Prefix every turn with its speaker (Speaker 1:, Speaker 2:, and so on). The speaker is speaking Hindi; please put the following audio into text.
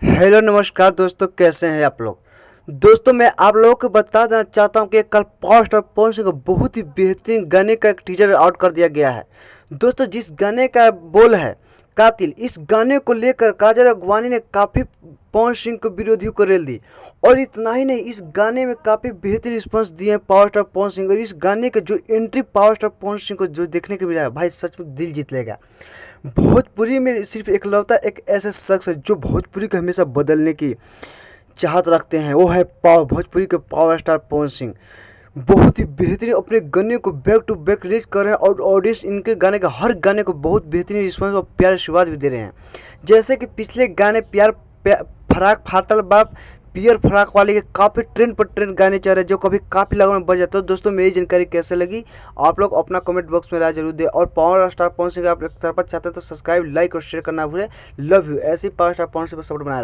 Speaker 1: हेलो नमस्कार दोस्तों, कैसे हैं आप लोग। दोस्तों मैं आप लोगों को बता देना चाहता हूं कि कल पावर स्टार पवन सिंह का बहुत ही बेहतरीन गाने का एक टीजर आउट कर दिया गया है। दोस्तों जिस गाने का बोल है कातिल, इस गाने को लेकर काजल अगवानी ने काफ़ी पवन सिंह के विरोधियों को रेल दी। और इतना ही नहीं, इस गाने में काफ़ी बेहतरीन रिस्पॉन्स दिए हैं पावर स्टार पवन सिंह। और इस गाने के जो entry power star Pawan Singh को जो देखने को मिला है, भाई सच में दिल जीत लेगा। भोजपुरी में सिर्फ एकलौता एक ऐसा शख्स है जो भोजपुरी को हमेशा बदलने की चाहत रखते हैं, वो है भोजपुरी के पावर स्टार पवन सिंह। बहुत ही बेहतरीन अपने गाने को बैक टू बैक रिलीज कर रहे हैं और ऑडियंस इनके गाने का हर गाने को बहुत बेहतरीन रिस्पॉन्स और प्यार आशीर्वाद भी दे रहे हैं। जैसे कि पिछले गाने फराक फाटल बाप पियर फराक वाले के काफ़ी ट्रेंड पर ट्रेंड गाने चल रहे हैं, जो कभी काफ़ी लगन में बज जाते। तो दोस्तों मेरी जानकारी कैसे लगी, आप लोग अपना कमेंट बॉक्स में राय जरूर दें। और पावर स्टार पवन सिंह आप एक तरफ चाहते हैं तो सब्सक्राइब, लाइक और शेयर करना भूलें। Love you. ऐसे ही पावर स्टार पवन सिंह पर सपोर्ट बनाए रखें।